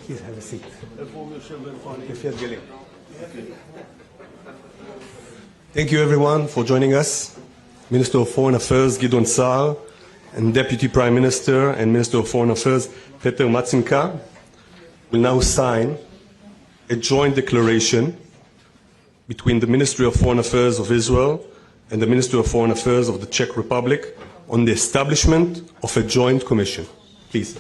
Please have a seat. Thank you, everyone, for joining us. Minister of Foreign Affairs Gideon Saar and Deputy Prime Minister and Minister of Foreign Affairs Peter Matsinka will now sign a joint declaration between the Ministry of Foreign Affairs of Israel and the Ministry of Foreign Affairs of the Czech Republic on the establishment of a joint commission. Please.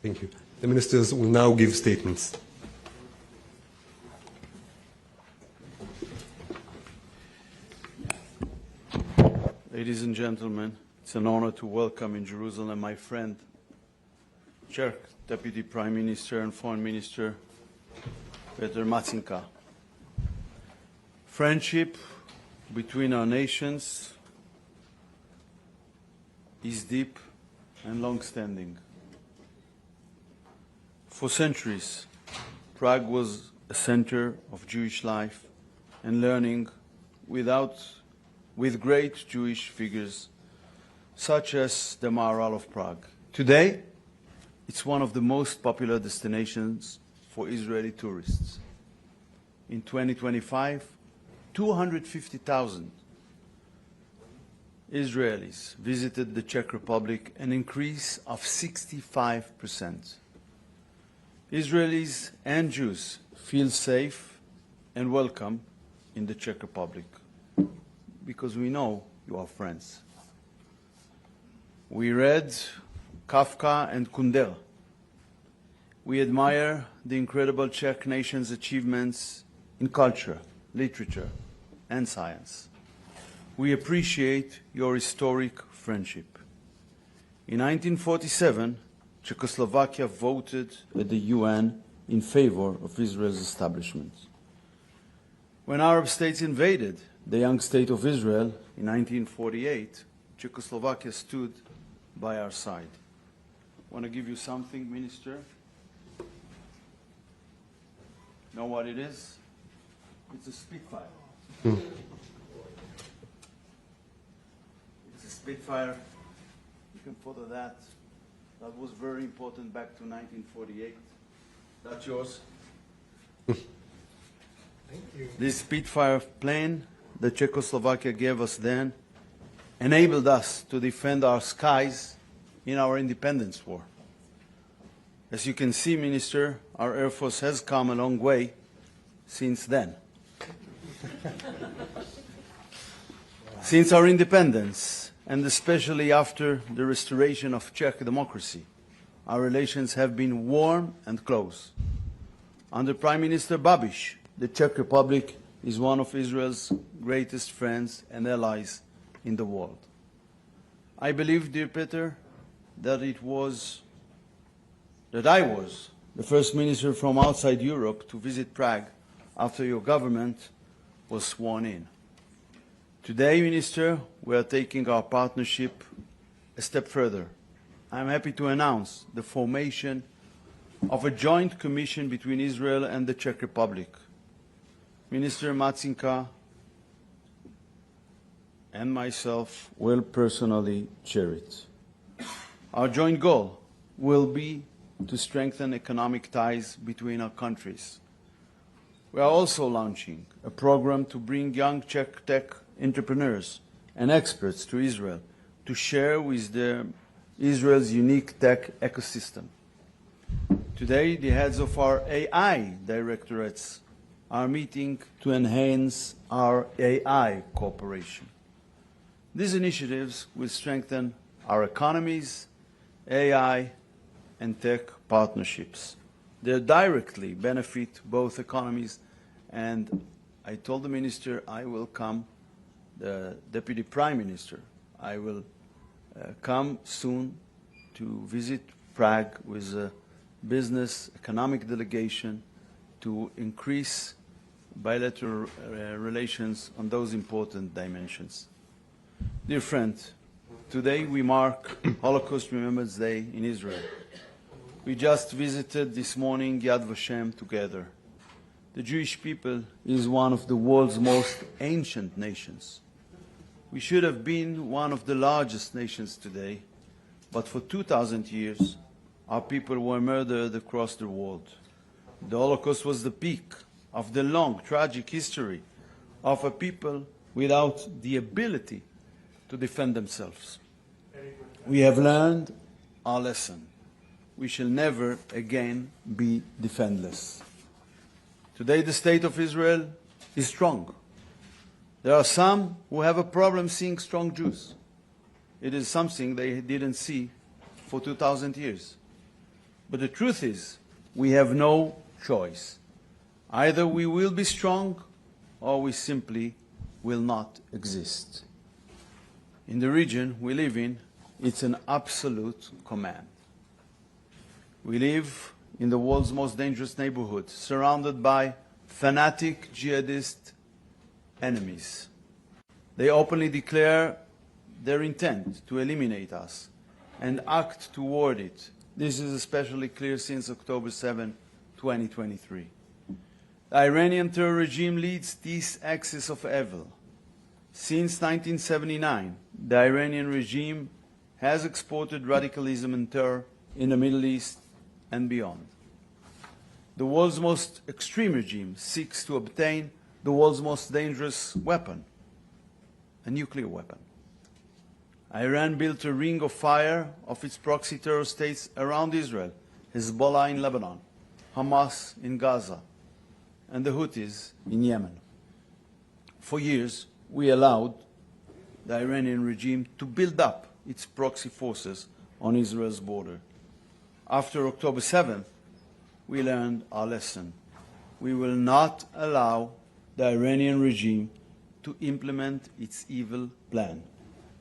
Thank you. The ministers will now give statements. Ladies and gentlemen, it's an honor to welcome in Jerusalem my friend, Czech Deputy Prime Minister and Foreign Minister, Peter Matsinka. Friendship between our nations is deep and long-standing. For centuries, Prague was a center of Jewish life and learning with great Jewish figures such as the Maharal of Prague. Today, it's one of the most popular destinations for Israeli tourists. In 2025, 250,000 Israelis visited the Czech Republic, an increase of 65%. Israelis and Jews feel safe and welcome in the Czech Republic because we know you are friends. We read Kafka and Kundera. We admire the incredible Czech nation's achievements in culture, literature, and science. We appreciate your historic friendship. In 1947, Czechoslovakia voted at the UN in favor of Israel's establishment. When Arab states invaded the young state of Israel in 1948, Czechoslovakia stood by our side. I want to give you something, Minister. Know what it is? It's a Spitfire. It's a Spitfire. You can photo that. That was very important back to 1948. That's yours. Thank you. This Spitfire plane that Czechoslovakia gave us then enabled us to defend our skies in our independence war. As you can see, Minister, our Air Force has come a long way since then. Since our independence, and especially after the restoration of Czech democracy, our relations have been warm and close. Under Prime Minister Babiš, the Czech Republic is one of Israel's greatest friends and allies in the world. I believe, dear Peter, that I was the first minister from outside Europe to visit Prague after your government was sworn in. Today, Minister, we are taking our partnership a step further. I am happy to announce the formation of a joint commission between Israel and the Czech Republic. Minister Matsinka and myself will personally chair it. Our joint goal will be to strengthen economic ties between our countries. We are also launching a program to bring young Czech tech entrepreneurs and experts to Israel to share with them Israel's unique tech ecosystem. Today, the heads of our AI directorates are meeting to enhance our AI cooperation. These initiatives will strengthen our economies, AI, and tech partnerships. They directly benefit both economies and I told the minister I will come, the deputy prime minister, I will come soon to visit Prague with a business economic delegation to increase bilateral relations on those important dimensions. Dear friend, today we mark Holocaust Remembrance Day in Israel. We just visited this morning Yad Vashem together. The Jewish people is one of the world's most ancient nations. We should have been one of the largest nations today, but for 2,000 years, our people were murdered across the world. The Holocaust was the peak of the long, tragic history of a people without the ability to defend themselves. We have learned our lesson. We shall never again be defenseless. Today the state of Israel is strong. There are some who have a problem seeing strong Jews. It is something they didn't see for 2,000 years. But the truth is, we have no choice. Either we will be strong or we simply will not exist. In the region we live in, it's an absolute command. We live in the world's most dangerous neighborhood, surrounded by fanatic jihadist enemies. They openly declare their intent to eliminate us and act toward it. This is especially clear since October 7, 2023. The Iranian terror regime leads this axis of evil. Since 1979, the Iranian regime has exported radicalism and terror in the Middle East and beyond. The world's most extreme regime seeks to obtain the world's most dangerous weapon, a nuclear weapon. Iran built a ring of fire of its proxy terror states around Israel, Hezbollah in Lebanon, Hamas in Gaza, and the Houthis in Yemen. For years, we allowed the Iranian regime to build up its proxy forces on Israel's border. After October 7th, we learned our lesson. We will not allow the Iranian regime to implement its evil plan.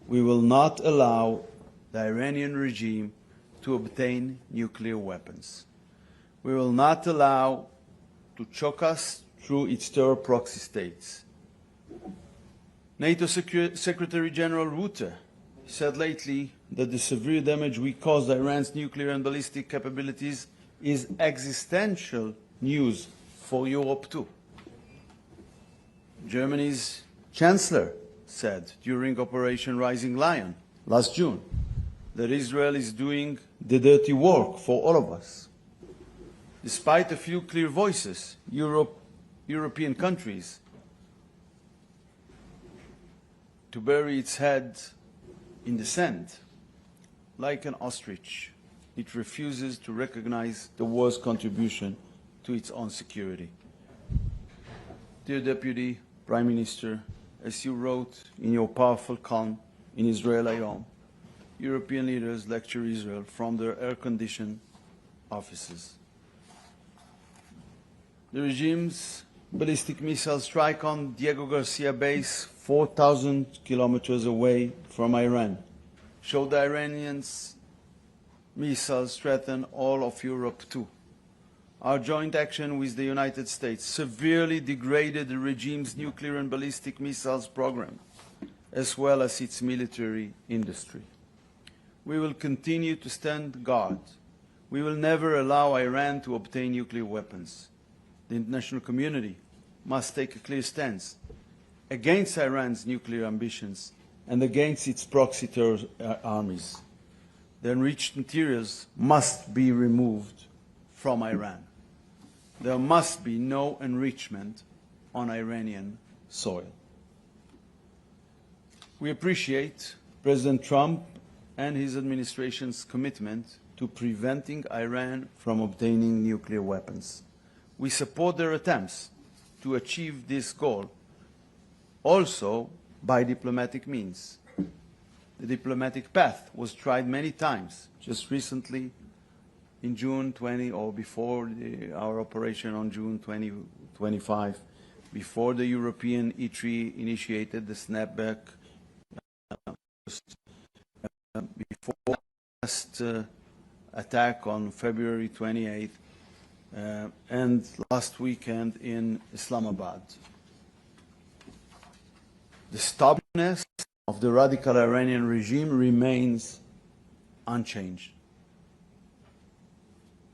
We will not allow the Iranian regime to obtain nuclear weapons. We will not allow to choke us through its terror proxy states. NATO Secretary General Rutte said lately that the severe damage we caused Iran's nuclear and ballistic capabilities is existential news for Europe too. Germany's Chancellor said during Operation Rising Lion last June that Israel is doing the dirty work for all of us. Despite a few clear voices, European countries to bury its head in the sand like an ostrich. It refuses to recognize the war's contribution to its own security. Dear Deputy Prime Minister, as you wrote in your powerful column in Israel Hayom, European leaders lecture Israel from their air-conditioned offices. The regime's ballistic missile strike on Diego Garcia base 4,000 kilometers away from Iran showed the Iranians' missiles threaten all of Europe too. Our joint action with the United States severely degraded the regime's nuclear and ballistic missiles program, as well as its military industry. We will continue to stand guard. We will never allow Iran to obtain nuclear weapons. The international community must take a clear stance against Iran's nuclear ambitions and against its proxy terror armies. The enriched materials must be removed from Iran. There must be no enrichment on Iranian soil. We appreciate President Trump and his administration's commitment to preventing Iran from obtaining nuclear weapons. We support their attempts to achieve this goal, also by diplomatic means. The diplomatic path was tried many times. Just recently, in June 20, or before our operation on June 2025, before the European E3 initiated the snapback, before the last attack on February 28th, and last weekend in Islamabad. The stubbornness of the radical Iranian regime remains unchanged.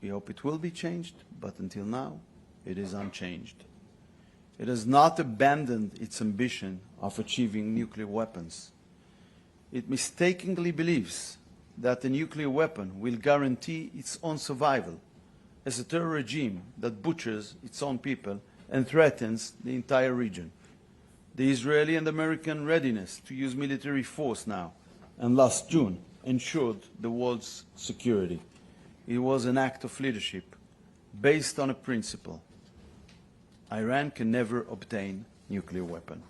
We hope it will be changed, but until now, it is unchanged. It has not abandoned its ambition of achieving nuclear weapons. It mistakenly believes that a nuclear weapon will guarantee its own survival as a terror regime that butchers its own people and threatens the entire region. The Israeli and American readiness to use military force now and last June ensured the world's security. It was an act of leadership based on a principle: Iran can never obtain nuclear weapon.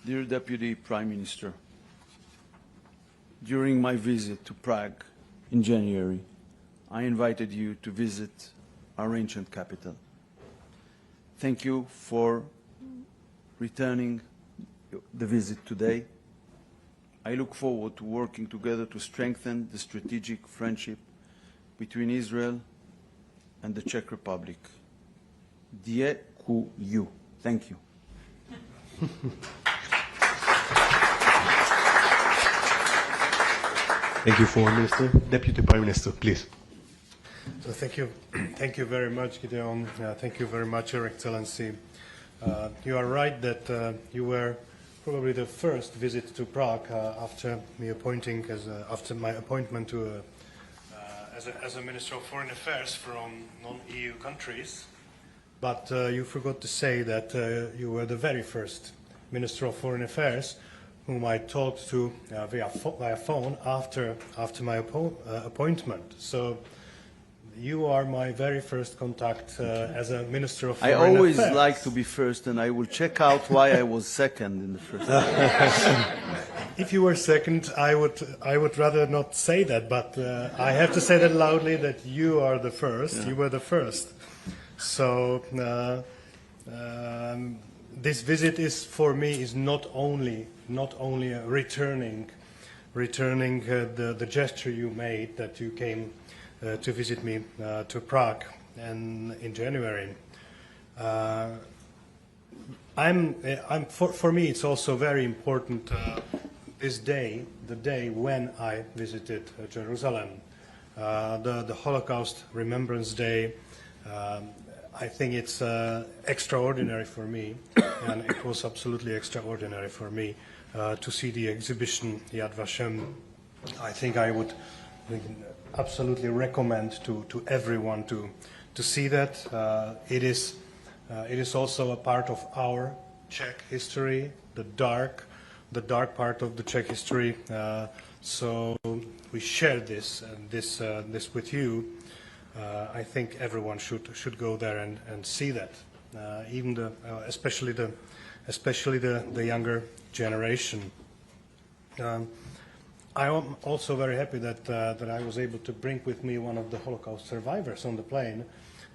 Dear Deputy Prime Minister, during my visit to Prague in January, I invited you to visit our ancient capital. Thank you for returning the visit today. I look forward to working together to strengthen the strategic friendship between Israel and the Czech Republic. Děkuju. Thank you. Thank you, Foreign Minister. Deputy Prime Minister, please. So thank you very much, Gideon. Thank you very much, Your Excellency. You are right that you were probably the first visit to Prague after my appointment to as a Minister of Foreign Affairs from non-EU countries. But you forgot to say that you were the very first Minister of Foreign Affairs whom I talked to via phone after my appointment. So you are my very first contact as a Minister of Foreign Affairs. I always like to be first, and I will check out why I was second in the first. If you were second, I would rather not say that, but I have to say that loudly that you are the first. Yeah. You were the first. So this visit is for me is not only returning the gesture you made that you came to visit me to Prague and in January. For me it's also very important this day, the day when I visited Jerusalem, the Holocaust Remembrance Day. I think it's extraordinary for me, and it was absolutely extraordinary for me to see the exhibition Yad Vashem. I think I would absolutely recommend to everyone to see that. It is also a part of our Czech history, the dark part of the Czech history. So we share this with you. I think everyone should go there and see that, even especially the younger generation. I am also very happy that I was able to bring with me one of the Holocaust survivors on the plane,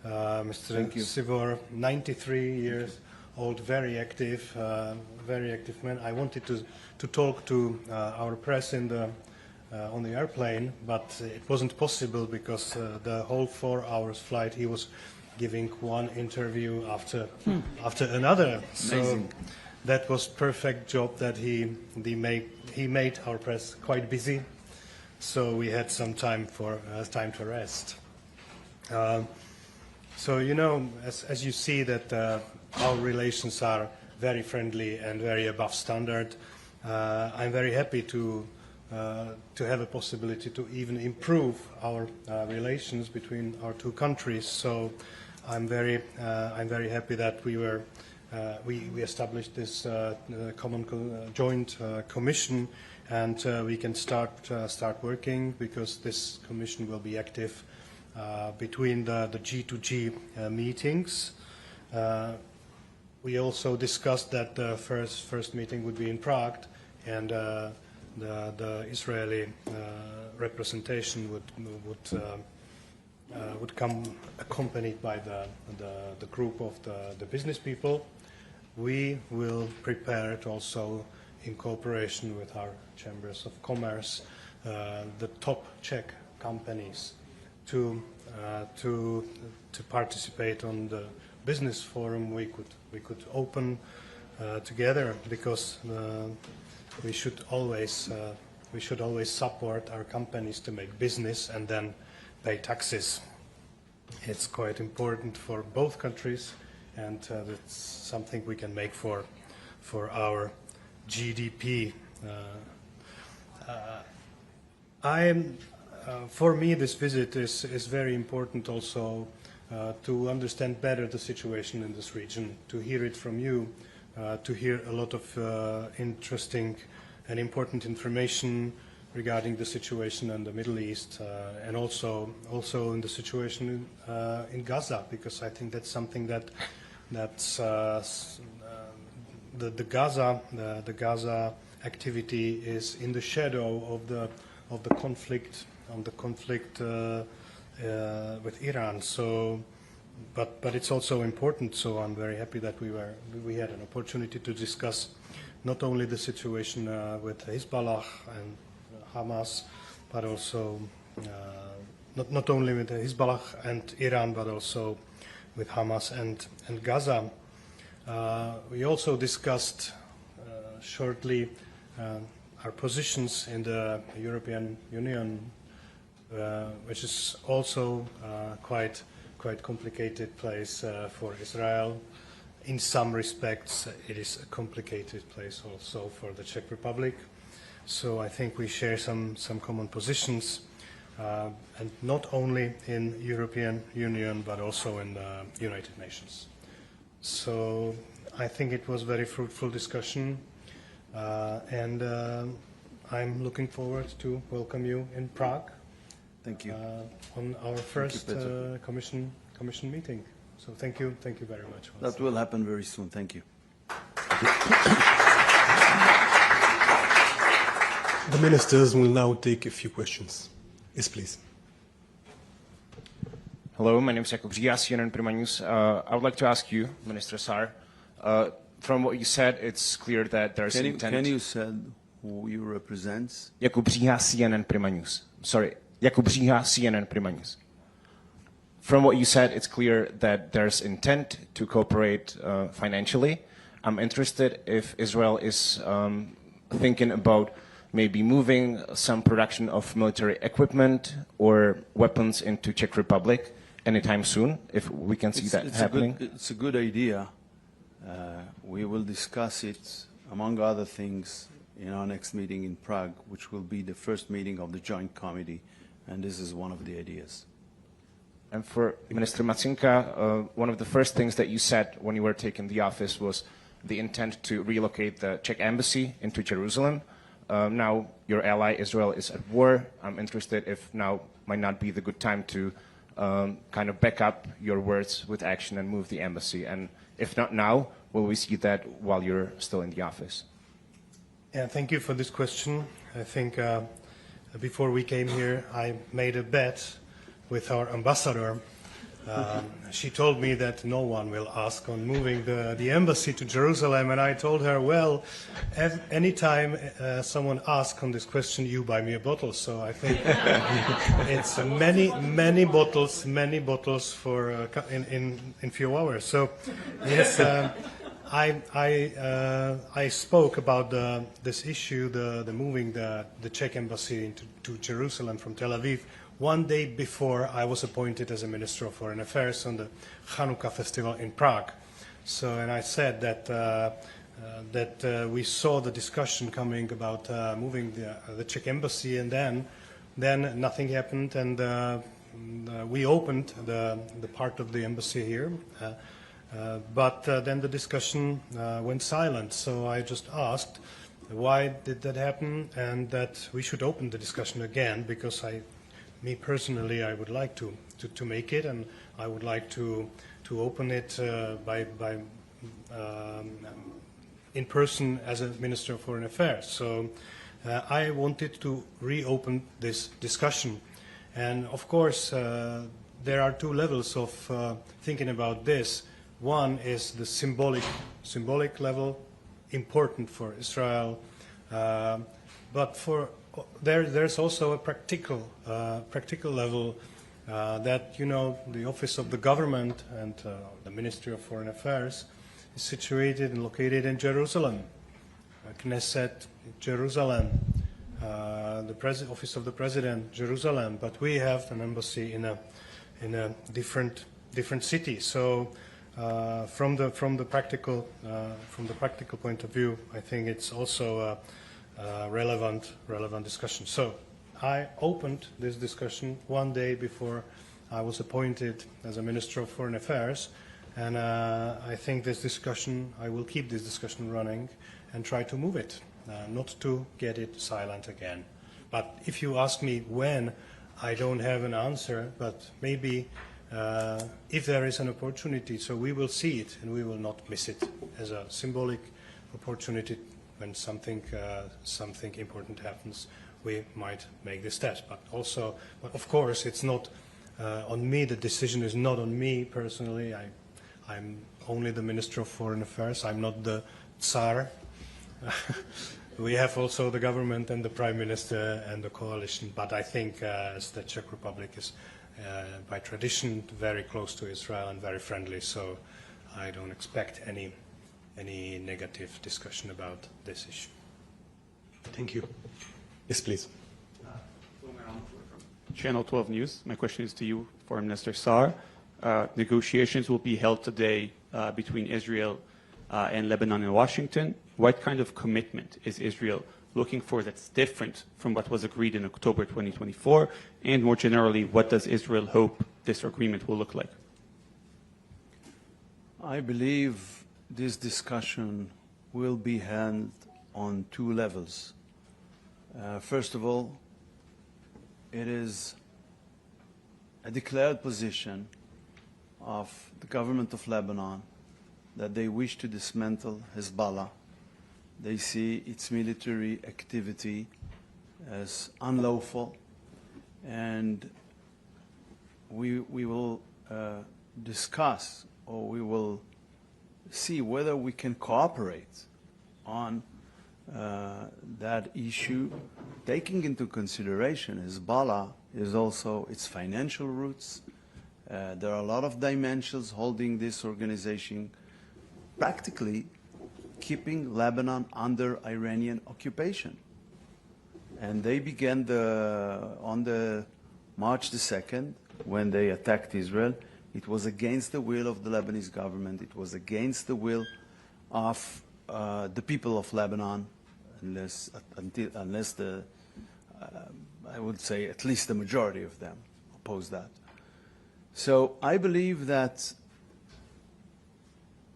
Mr. Sivor, 93 years old, very active man. I wanted to talk to our press on the airplane, but it wasn't possible because the whole 4 hours flight he was giving one interview after another. Amazing. So that was perfect job that he made our press quite busy. So we had some time to rest. So you know, as you see that our relations are very friendly and very above standard. I'm very happy to have a possibility to even improve our relations between our two countries. So I'm very happy that we established this common joint commission, and we can start working, because this commission will be active between the G2G meetings. we also discussed that the first meeting would be in Prague, and the Israeli representation would come accompanied by the group of the business people. We will prepare it also in cooperation with our chambers of commerce, the top Czech companies, to participate on the business forum we could open together, because we should always support our companies to make business and then pay taxes. It's quite important for both countries, and that's something we can make for our GDP. For me, this visit is very important also to understand better the situation in this region, to hear it from you, to hear a lot of interesting and important information regarding the situation in the Middle East, and also in the situation in Gaza, because I think that's something that's the Gaza activity is in the shadow of the conflict with Iran. So, but it's also important. So I'm very happy that we had an opportunity to discuss not only the situation with Hezbollah and Hamas, but also not only with Hezbollah and Iran, but also with Hamas and Gaza. We also discussed shortly our positions in the European Union, which is also quite complicated place for Israel. In some respects, it is a complicated place also for the Czech Republic. So I think we share some common positions, and not only in European Union, but also in the United Nations. So I think it was very fruitful discussion, and I'm looking forward to welcome you in Prague. Thank you. On our first commission meeting. So thank you very much. That will happen very soon. Thank you. The ministers will now take a few questions. Yes, please. Hello, my name is Jakub Bříha, CNN Prima News. I would like to ask you, Minister Sár, from what you said, it's clear that there's intent... Can you say who you represent? Jakub Bříha, CNN Prima News. Sorry, Jakub Bříha, CNN Prima News. From what you said, it's clear that there's intent to cooperate financially. I'm interested if Israel is thinking about maybe moving some production of military equipment or weapons into Czech Republic anytime soon, if we can see that happening. It's a good idea. We will discuss it, among other things, in our next meeting in Prague, which will be the first meeting of the Joint Committee, and this is one of the ideas. And for Minister Matsinka, one of the first things that you said when you were taking the office was the intent to relocate the Czech embassy into Jerusalem. Now your ally Israel is at war. I'm interested if now might not be the good time to kind of back up your words with action and move the embassy. And if not now, will we see that while you're still in the office? Yeah, thank you for this question. I think before we came here, I made a bet with our ambassador. She told me that no one will ask on moving the embassy to Jerusalem, and I told her, well, anytime someone asks on this question, you buy me a bottle. So I think it's many bottles for in few hours. So yes, I spoke about this issue, the moving the Czech embassy to Jerusalem from Tel Aviv, one day before I was appointed as a Minister of Foreign Affairs on the Hanukkah festival in Prague. So, and I said that we saw the discussion coming about moving the Czech embassy, and then nothing happened, and we opened the part of the embassy here, but then the discussion went silent. So I just asked, why did that happen, and that we should open the discussion again, because me personally, I would like to make it, and I would like to open it by in person as a Minister of Foreign Affairs. So I wanted to reopen this discussion. And of course, there are two levels of thinking about this. One is the symbolic level, important for Israel, but there's also a practical level that, you know, the office of the government and the Ministry of Foreign Affairs is situated and located in Jerusalem, Knesset, Jerusalem, the office of the President, Jerusalem, but we have an embassy in a different city. So from the practical point of view, I think it's also a relevant discussion. So I opened this discussion one day before I was appointed as a Minister of Foreign Affairs, and I think I will keep this discussion running and try to move it, not to get it silent again. But if you ask me when, I don't have an answer, but maybe if there is an opportunity, so we will see it and we will not miss it as a symbolic opportunity. When something important happens, we might make this test. But of course, it's not on me. The decision is not on me personally. I'm only the Minister of Foreign Affairs. I'm not the Tsar. We have also the government and the Prime Minister and the coalition. But I think as the Czech Republic is, by tradition, very close to Israel and very friendly, so I don't expect any negative discussion about this issue. Thank you. Yes, please. Channel 12 News. My question is to you, Foreign Minister Saar. Negotiations will be held today between Israel and Lebanon and Washington. What kind of commitment is Israel looking for that's different from what was agreed in October 2024? And more generally, what does Israel hope this agreement will look like? I believe this discussion will be held on two levels. First of all, it is a declared position of the government of Lebanon that they wish to dismantle Hezbollah. They see its military activity as unlawful, and we will discuss, or we will see whether we can cooperate on that issue, taking into consideration Hezbollah is also its financial roots. There are a lot of dimensions holding this organization, practically keeping Lebanon under Iranian occupation. And they began on the March the 2nd, when they attacked Israel. It was against the will of the Lebanese government. It was against the will of the people of Lebanon, unless I would say at least the majority of them opposed that. So I believe that,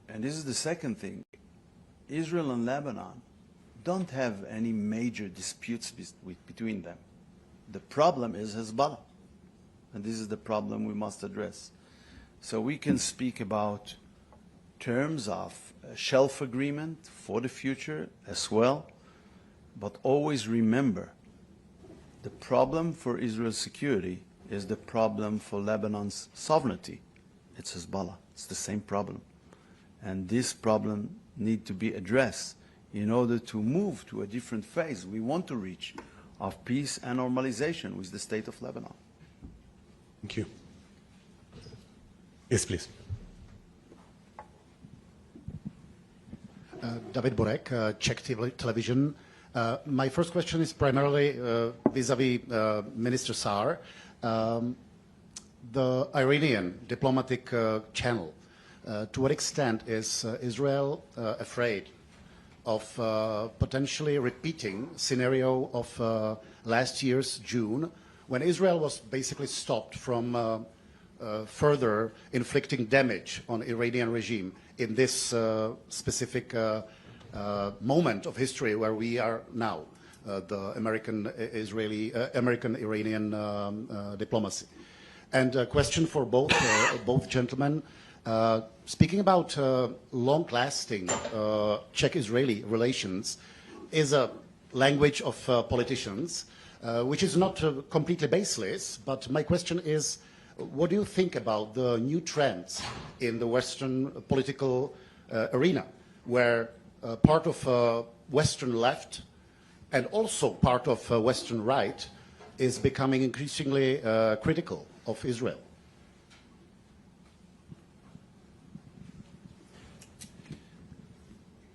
and this is the second thing, Israel and Lebanon don't have any major disputes between them. The problem is Hezbollah, and this is the problem we must address. So we can speak about terms of a shelf agreement for the future as well, but always remember the problem for Israel's security is the problem for Lebanon's sovereignty. It's Hezbollah. It's the same problem. And this problem needs to be addressed in order to move to a different phase we want to reach of peace and normalization with the state of Lebanon. Thank you. Yes, please. David Borek, Czech television. My first question is primarily vis-à-vis Minister Saar. The Iranian diplomatic channel, to what extent is Israel afraid of potentially repeating scenario of last year's June, when Israel was basically stopped from further inflicting damage on Iranian regime in this specific moment of history where we are now, the American-Iranian diplomacy. And a question for both gentlemen. Speaking about long-lasting Czech-Israeli relations is a language of politicians, which is not completely baseless, but my question is, what do you think about the new trends in the Western political arena, where part of Western left and also part of Western right is becoming increasingly critical of Israel?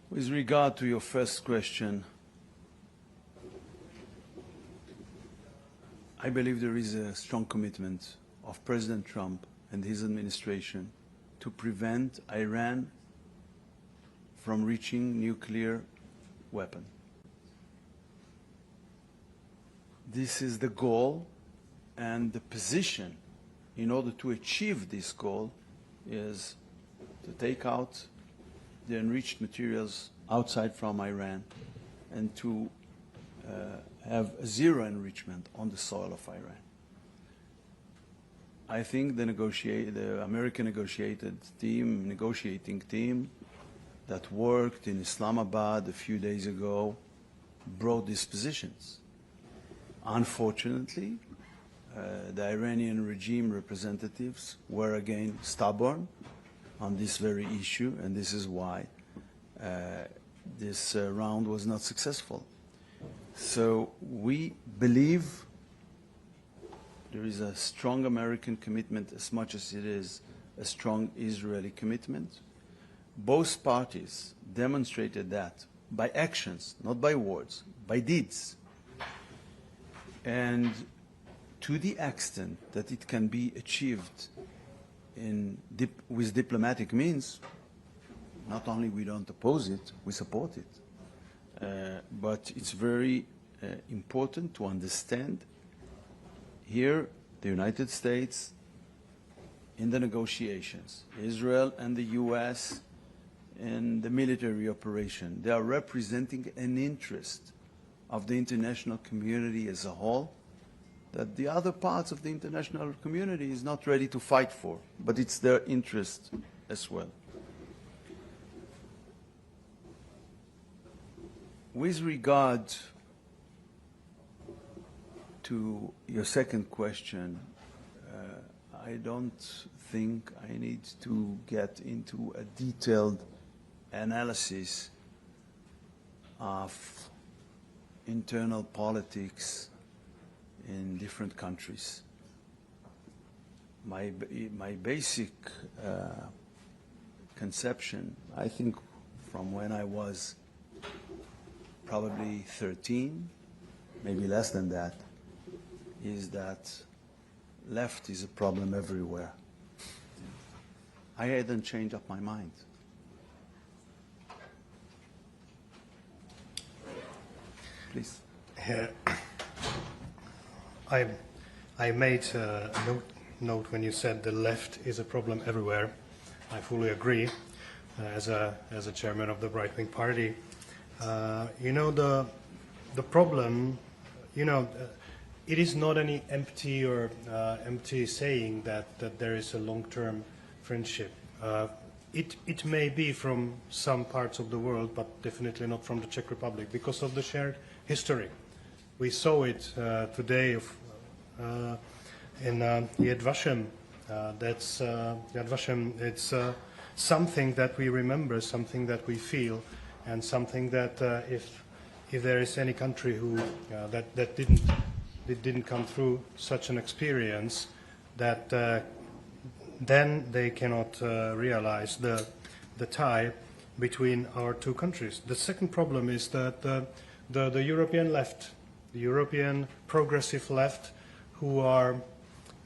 With regard to your first question, I believe there is a strong commitment of President Trump and his administration to prevent Iran from reaching nuclear weapon. This is the goal, and the position in order to achieve this goal is to take out the enriched materials outside from Iran and to have zero enrichment on the soil of Iran. I think the American negotiating team that worked in Islamabad a few days ago brought these positions. Unfortunately, the Iranian regime representatives were again stubborn on this very issue, and this is why this round was not successful. So we believe there is a strong American commitment as much as it is a strong Israeli commitment. Both parties demonstrated that by actions, not by words, by deeds. And to the extent that it can be achieved with diplomatic means, not only we don't oppose it, we support it. But it's very important to understand here the United States in the negotiations, Israel and the US in the military operation, they are representing an interest of the international community as a whole that the other parts of the international community is not ready to fight for, but it's their interest as well. With regard to your second question, I don't think I need to get into a detailed analysis of internal politics in different countries. My basic conception, I think from when I was probably 13, maybe less than that, is that left is a problem everywhere. I hadn't changed up my mind. Please. I made a note when you said the left is a problem everywhere. I fully agree. As a chairman of the right-wing party, you know, the problem, you know, it is not any empty or empty saying that there is a long-term friendship. It may be from some parts of the world, but definitely not from the Czech Republic because of the shared history. We saw it today in Yad Vashem. That's Yad Vashem. It's something that we remember, something that we feel, and something that if there is any country who that didn't come through such an experience, that then they cannot realize the tie between our two countries. The second problem is that the European left, the European progressive left, who are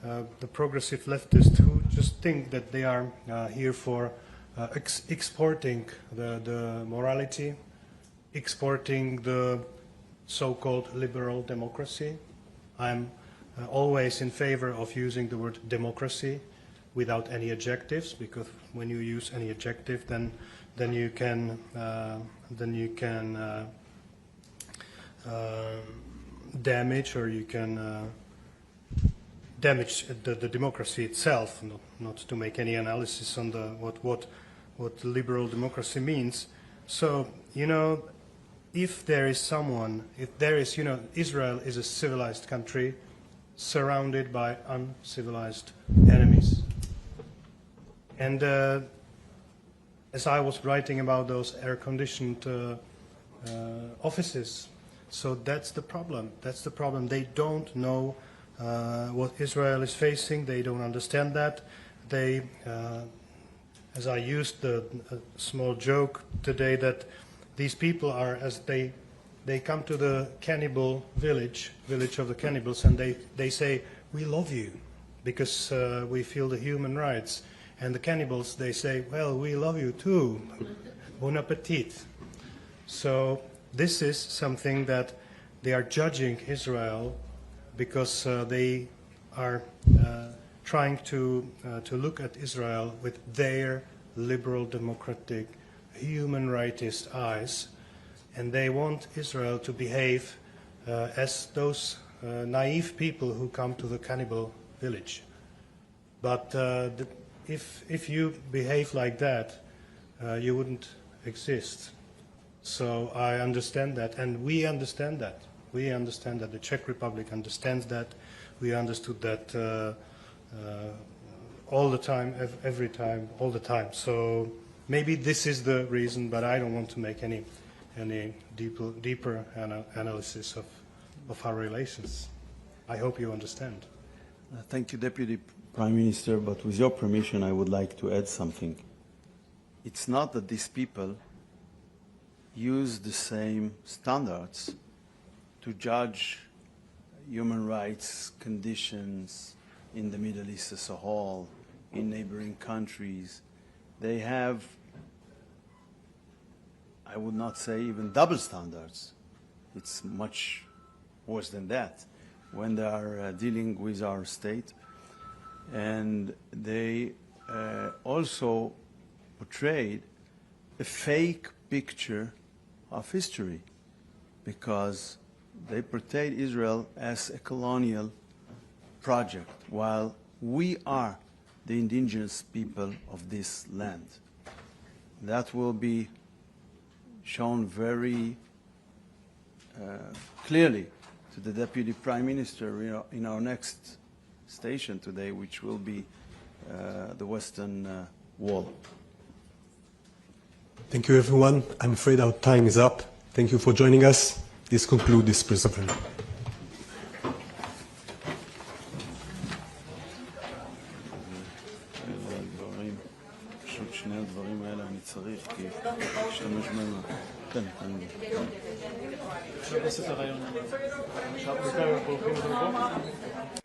the progressive leftists who just think that they are here for exporting the morality, exporting the so-called liberal democracy. I'm always in favor of using the word democracy without any adjectives, because when you use any adjective, then you can damage, or you can damage the democracy itself, not to make any analysis on what liberal democracy means. So, if there is Israel is a civilized country surrounded by uncivilized enemies. And as I was writing about those air-conditioned offices, so that's the problem. That's the problem. They don't know what Israel is facing. They don't understand that. They, as I used a small joke today, that these people are, as they come to the cannibal village of the cannibals, and they say, "We love you," because we feel the human rights. And the cannibals, they say, "Well, we love you too. Bon appetit." So this is something that they are judging Israel because they are trying to look at Israel with their liberal, democratic, human rightist eyes, and they want Israel to behave as those naive people who come to the cannibal village. But if you behave like that, you wouldn't exist. So I understand that, and we understand that. We understand that. The Czech Republic understands that. We understood that all the time, every time, all the time. So maybe this is the reason, but I don't want to make any deeper analysis of our relations. I hope you understand. Thank you, Deputy Prime Minister, but with your permission, I would like to add something. It's not that these people use the same standards to judge human rights conditions in the Middle East as a whole, in neighboring countries. They have, I would not say even double standards. It's much worse than that when they are dealing with our state. And they also portrayed a fake picture of history, because they portrayed Israel as a colonial project, while we are the indigenous people of this land. That will be shown very clearly to the Deputy Prime Minister in our next station today, which will be the Western Wall. Thank you, everyone. I'm afraid our time is up. Thank you for joining us. This concludes this presentation. שני הדברים האלה אני צריך, כי להשתמש בהם. כן, כן.